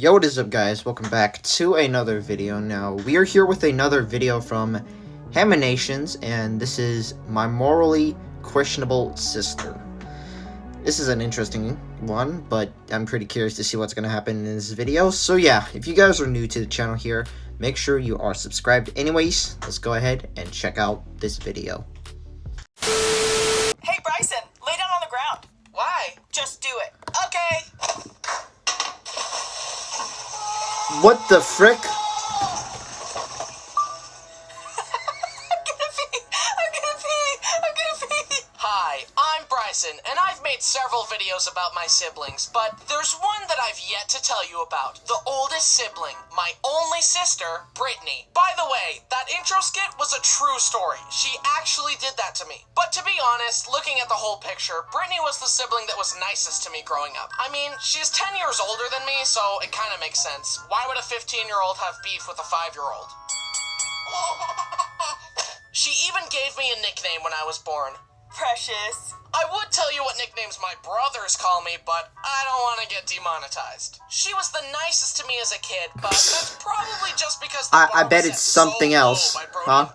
Yo, what is up, guys? Welcome back to another video. Now, we are here with another video from Haminations, and this is my morally questionable sister. This is an interesting one, but I'm pretty curious to see what's going to happen in this video. So yeah, if you guys are new to the channel here, make sure you are subscribed. Anyways, let's go ahead and check out this video. Hey, Bryson, lay down on the ground. Why? Just do it. Okay. What the frick? I'm gonna pee. Hi, I'm Bryson, and I've made several videos about my siblings, but there's one that I've yet to tell you about. The oldest sibling, my only sister, Brittany. By the way, that intro skit was a true story. She actually did that to me. But to be honest, looking at the whole picture, Brittany was the sibling that was nicest to me growing up. I mean, she's 10 years older than me, so it kind of makes sense. Why would a 15-year-old have beef with a 5-year-old? She even gave me a nickname when I was born. Precious. I would tell you what nicknames my brothers call me, but I don't want to get demonetized. She was the nicest to me as a kid, but that's probably just because the I bet it's something else, huh?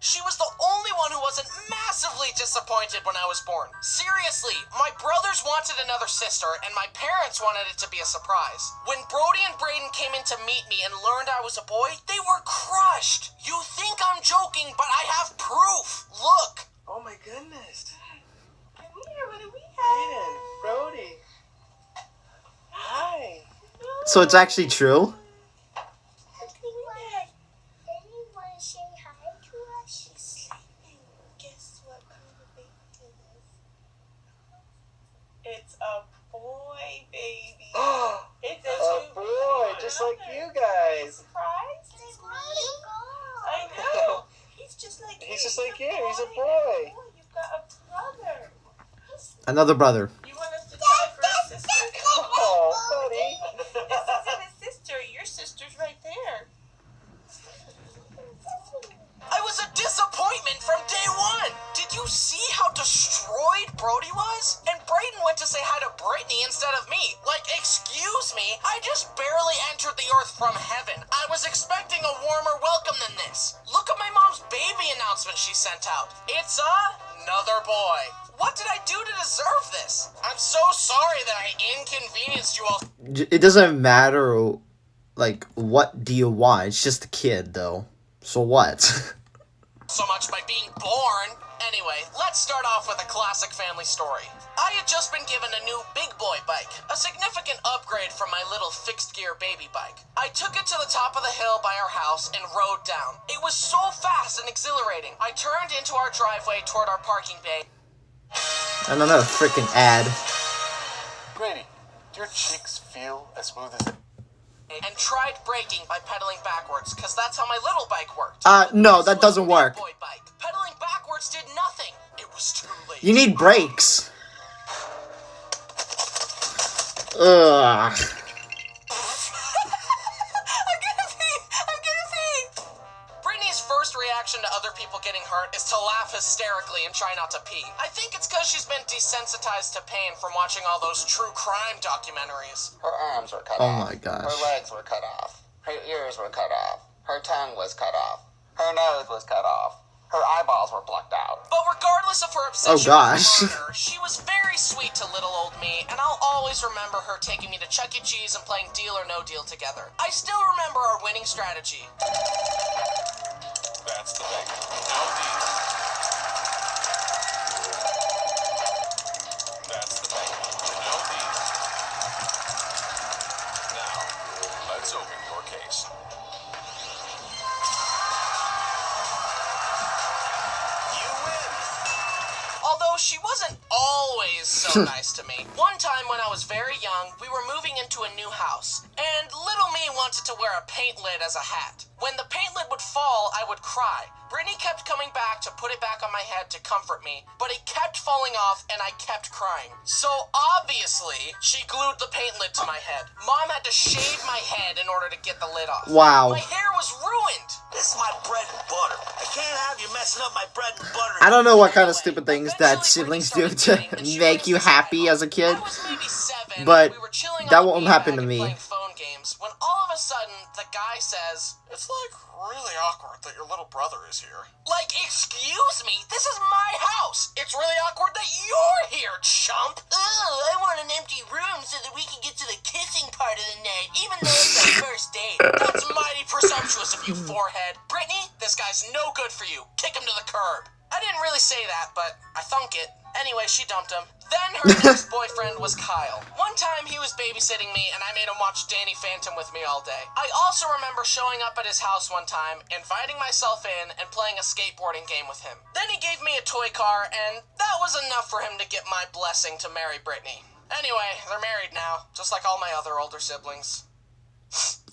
She was the only one who wasn't massively disappointed when I was born. Seriously, my brothers wanted another sister, and my parents wanted it to be a surprise. When Brody and Braden came in to meet me and learned I was a boy, they were crushed. You think I'm joking, but I have proof. Look. Oh my goodness. What do we Braden, Brody. Hi. So it's actually true? It's a boy, baby. It's A boy, just like you guys. Surprise? It's me. I know. He's just like you. He's just like you. He's a boy. You've got a brother. Another brother. You want us to try for a sister? Oh, buddy. This isn't a sister. Your sister's right there. I was a disappointment from day one. Did you see how destroyed Brody was? And Braden went to say hi to Brittany instead of me. Like, excuse me, I just barely entered the earth from heaven. I was expecting a warmer welcome than this. Look at my mom's baby announcement she sent out. It's another boy. What did I do to deserve this? I'm so sorry that I inconvenienced you all. It doesn't matter, like, what do you want? It's just a kid, though. So what? So much by being born. Anyway, let's start off with a classic family story. I had just been given a new big boy bike, a significant upgrade from my little fixed gear baby bike. I took it to the top of the hill by our house and rode down. It was so fast and exhilarating. I turned into our driveway toward our parking bay. Another freaking ad. Brady, do your cheeks feel as smooth as... And tried braking by pedaling backwards, because that's how my little bike worked. No, that doesn't work. Boy bike. Pedaling backwards did nothing. It was too late. You need brakes. Ugh. I'm gonna pee. Brittany's first reaction to other people getting hurt is to laugh hysterically and try not to pee. I think it's because she's been desensitized to pain from watching all those true crime documentaries. Her arms were cut Oh off. my gosh. Her legs were cut off. Her ears were cut off. Her tongue was cut off. Her nose was cut off. Her eyeballs were plucked out. But regardless of her obsession gosh. with murder, she was very sweet to little old me, and I'll always remember her taking me to Chuck E. Cheese and playing Deal or No Deal together. I still remember our winning strategy. That's the thing. No deal. That's the thing. No deal. Now, let's open your case. You win. Although she wasn't always so nice to me. One time when I was very young, we were moving into a new house, and little me wanted to wear a paint lid as a hat. When the paint lid would fall, I would cry. Brittany kept coming back to put it back on my head to comfort me, but it kept falling off and I kept crying. So obviously, she glued the paint lid to my head. Mom had to shave my head in order to get the lid off. Wow. My hair was ruined. This is my bread and butter. I can't have you messing up my bread and butter. I don't know what kind of stupid things that siblings do to make you happy as a kid, I was maybe 7, but we were chilling that on the won't beanbag happen to and me. playing phone games games when all of a sudden the guy says, It's like really awkward that your little brother is here. like, excuse me, this is my house. It's really awkward that you're here, chump. Oh, I want an empty room so that we can get to the kissing part of the night, even though it's our first date. That's mighty presumptuous of you, forehead. Brittany, this guy's no good for you. Kick him to the curb. I didn't really say that, but I thunk it. Anyway, she dumped him. Then her next boyfriend was Kyle. One time he was babysitting me and I made him watch Danny Phantom with me all day. I also remember showing up at his house one time, inviting myself in, and playing a skateboarding game with him. Then he gave me a toy car, and that was enough for him to get my blessing to marry Brittany. Anyway, they're married now, just like all my other older siblings.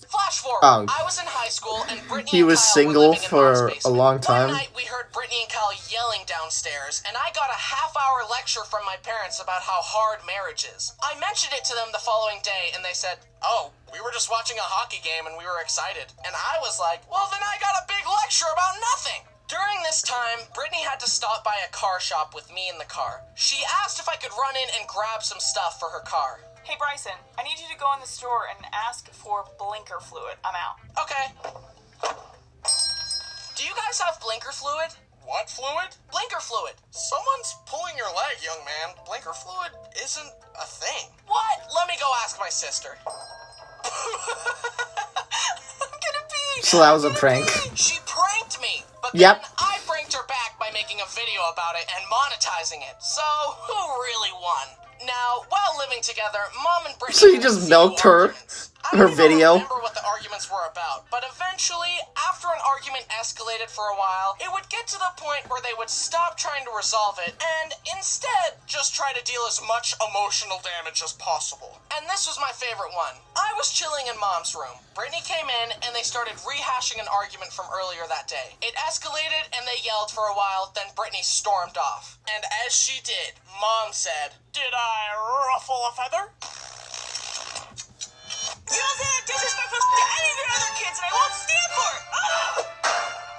Flash forward, Oh. I was in high school and Brittany He and was Kyle single were living in Mom's for a basement. long time. One night we heard Brittany and Kyle yelling downstairs, and I got a half-hour lecture from my parents about how hard marriage is. I mentioned it to them the following day, and they said, "Oh, we were just watching a hockey game and we were excited." And I was like, "Well, then I got a big lecture about nothing." During this time, Brittany had to stop by a car shop with me in the car. She asked if I could run in and grab some stuff for her car. Hey Bryson, I need you to go in the store and ask for blinker fluid. I'm out. Okay. Do you guys have blinker fluid? What fluid? Blinker fluid. Someone's pulling your leg, young man. Blinker fluid isn't a thing. What? Let me go ask my sister. So that was a prank. She pranked me. But Yep. then I pranked her back by making a video about it and monetizing it. So, who really won? Now, while living together, Mom and Brittany... So you just had a few milked her- arguments. I her don't even video? remember what the arguments were about, but eventually, after an argument escalated for a while, it would get to the point where they would stop trying to resolve it and instead just try to deal as much emotional damage as possible. And this was my favorite one. I was chilling in Mom's room. Brittany came in and they started rehashing an argument from earlier that day. It escalated and they yelled for a while, then Brittany stormed off. And as she did, Mom said, "Did I ruffle a feather?" You don't say that disrespectful to any of your other kids, and I won't stand for it!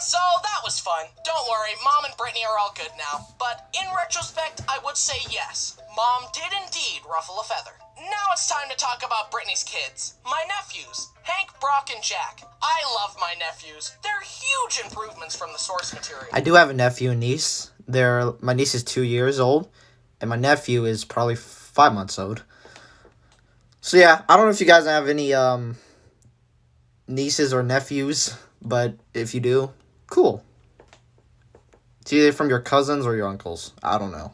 So that was fun. Don't worry, Mom and Brittany are all good now. But in retrospect, I would say yes. Mom did indeed ruffle a feather. Now it's time to talk about Brittany's kids. My nephews, Hank, Brock, and Jack. I love my nephews. They're huge improvements from the source material. I do have a nephew and niece. My niece is 2 years old, and my nephew is probably 5 months old. So yeah, I don't know if you guys have any nieces or nephews, but if you do, cool. It's either from your cousins or your uncles. I don't know.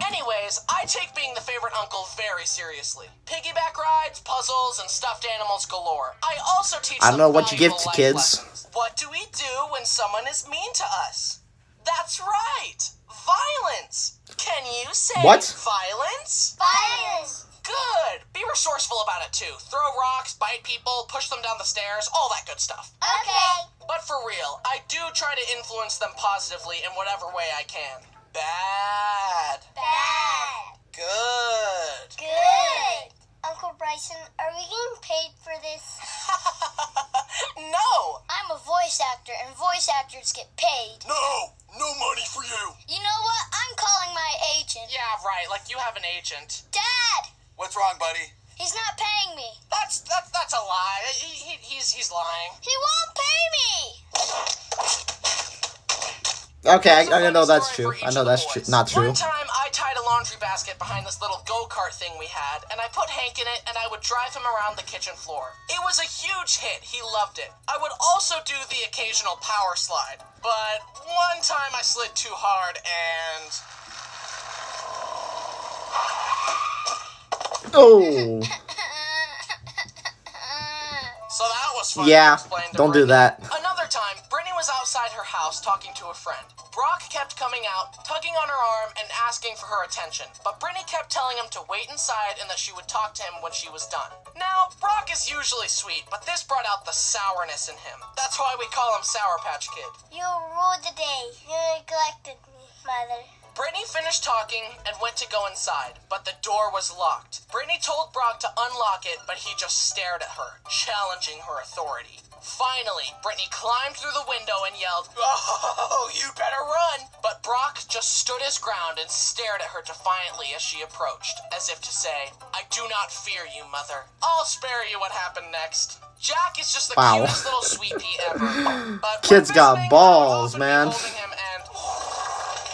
Anyways, I take being the favorite uncle very seriously. Piggyback rides, puzzles, and stuffed animals galore. I also teach I don't them know what you give valuable to life kids. lessons. What do we do when someone is mean to us? That's right, violence. Can you say What? violence? Violence. Good. Be resourceful about it too. Throw rocks, bite people, push them down the stairs, all that good stuff. Okay. But for real, I do try to influence them positively in whatever way I can. Bad. Bad. Good. Good. Uncle Bryson, are we getting paid for this? No. I'm a voice actor, and voice actors get paid. No! No money for you! You know what? I'm calling my agent. Yeah, right. Like you have an agent. Dad! What's wrong, buddy? He's not paying me. That's a lie. He's lying. He won't pay me. Okay, Here's a I know funny that's story true. for I each know of the that's boys. not true. One time, I tied a laundry basket behind this little go-kart thing we had, and I put Hank in it, and I would drive him around the kitchen floor. It was a huge hit. He loved it. I would also do the occasional power slide, but one time I slid too hard, and... Oh, So that was fun yeah, to explain to don't do Brittany. that. Another time, Brittany was outside her house talking to a friend. Brock kept coming out, tugging on her arm, and asking for her attention. But Brittany kept telling him to wait inside and that she would talk to him when she was done. Now, Brock is usually sweet, but this brought out the sourness in him. That's why we call him Sour Patch Kid. You ruled the day. You neglected me, Mother. Brittany finished talking and went to go inside, but the door was locked. Brittany told Brock to unlock it, but he just stared at her, challenging her authority. Finally, Brittany climbed through the window and yelled, "Oh, you better run!" But Brock just stood his ground and stared at her defiantly as she approached, as if to say, "I do not fear you, mother. I'll spare you what happened next." Jack is just the cutest little sweet pea ever. But Kids got visiting, balls, I would often be man. holding him and...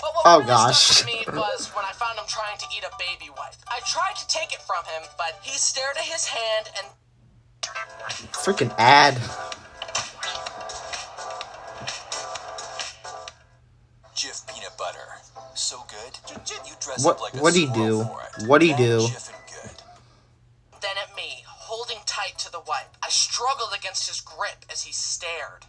But what Oh, really gosh. stuck with me was when I found him trying to eat a baby wipe. I tried to take it from him, but he stared at his hand and... Freaking ad. Jif peanut butter. So good. You dress What? up like a What'd he squirrel do? for it. What'd he That do? Jif and good. Then at me, holding tight to the wipe. I struggled against his grip as he stared.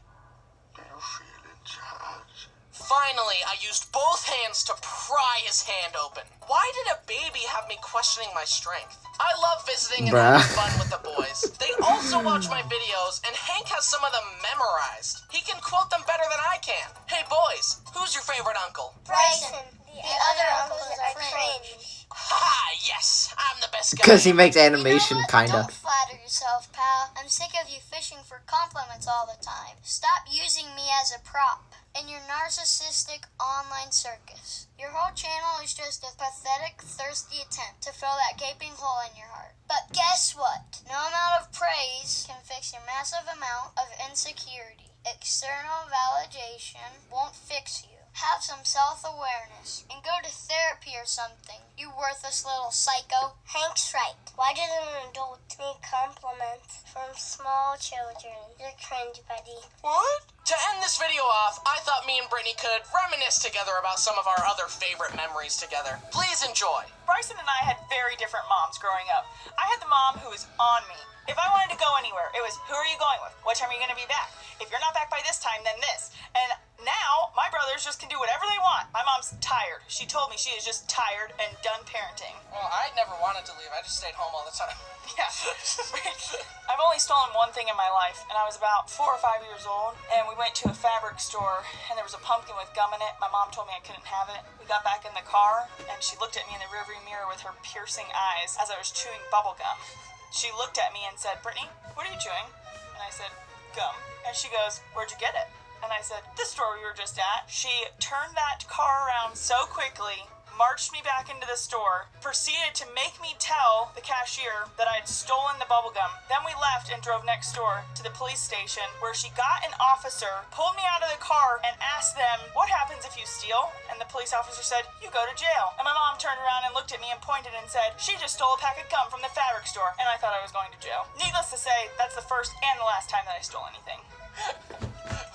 Do you feel in charge? Finally, I used both hands to pry his hand open. Why did a baby have me questioning my strength? I love visiting and having fun with the boys. They also watch my videos, and Hank has some of them memorized. He can quote them better than I can. Hey boys, who's your favorite uncle? Bryson. The other uncles are cringe. Ha! Yes, I'm the best guy. Because he makes animation, You know what? kinda. Don't flatter yourself, pal. I'm sick of you fishing for compliments all the time. Stop using me as a prop in your narcissistic online circus. Your whole channel is just a pathetic, thirsty attempt to fill that gaping hole in your heart. But guess what? No amount of praise can fix your massive amount of insecurity. External validation won't fix you. Have some self-awareness and go to therapy or something, you worthless little psycho. Hank's right. Why did an adult make compliments from small children? You're cringe, buddy. What? To end this video off, I thought me and Brittany could reminisce together about some of our other favorite memories together. Please enjoy. Bryson and I had very different moms growing up. I had the mom who was on me. If I wanted to go anywhere, it was, who are you going with? What time are you going to be back? If you're not back by this time, then this. And now, my brothers just can do whatever they want. My mom's tired. She told me she is just tired and done parenting. Well, I never wanted to leave. I just stayed home all the time. Yeah. I've only stolen one thing in my life, and I was about 4 or 5 years old, and we went to a fabric store, and there was a pumpkin with gum in it. My mom told me I couldn't have it. We got back in the car, and she looked at me in the rearview mirror with her piercing eyes as I was chewing bubble gum. She looked at me and said, "Brittany, what are you chewing?" And I said, "Gum." And she goes, "Where'd you get it?" And I said, "The store we were just at." She turned that car around so quickly, marched me back into the store, proceeded to make me tell the cashier that I had stolen the bubblegum. Then we left and drove next door to the police station, where she got an officer, pulled me out of the car, and asked them, "What happens if you steal?" And the police officer said, "You go to jail." And my mom turned around and looked at me and pointed and said, "She just stole a pack of gum from the fabric store." And I thought I was going to jail. Needless to say, that's the first and the last time that I stole anything.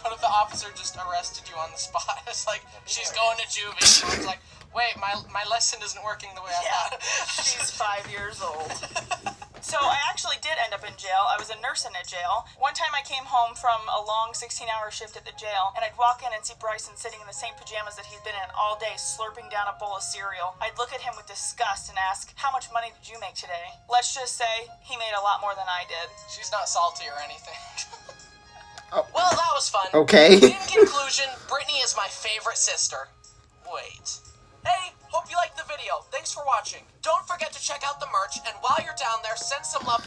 What if the officer just arrested you on the spot? It's like, she's going to juvie. It's like, wait, my lesson isn't working the way I thought. She's 5 years old. So I actually did end up in jail. I was a nurse in a jail. One time I came home from a long 16-hour shift at the jail, and I'd walk in and see Bryson sitting in the same pajamas that he'd been in all day, slurping down a bowl of cereal. I'd look at him with disgust and ask, "How much money did you make today?" Let's just say he made a lot more than I did. She's not salty or anything. Oh. Well, that was fun. Okay. In conclusion, Brittany is my favorite sister. Wait. Hey, hope you liked the video. Thanks for watching. Don't forget to check out the merch, and while you're down there, send some love.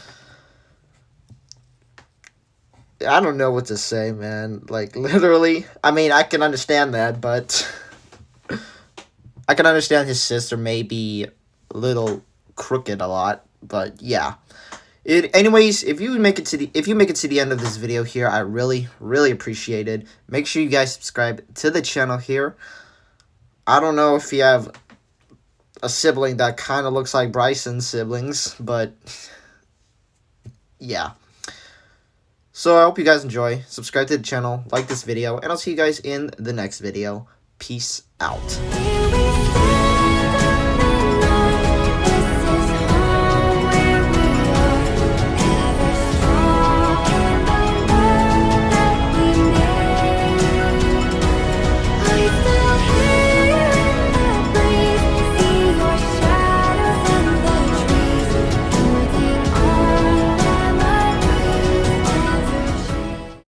I don't know what to say, man. Like, literally. I mean, I can understand that, but... I can understand his sister may be a little crooked a lot, but yeah. Anyways, if you make it to the end of this video here, I really appreciate it. Make sure you guys subscribe to the channel here. I don't know if you have a sibling that kind of looks like Bryson's siblings, but yeah. So I hope you guys enjoy. Subscribe to the channel, like this video, and I'll see you guys in the next video. Peace out.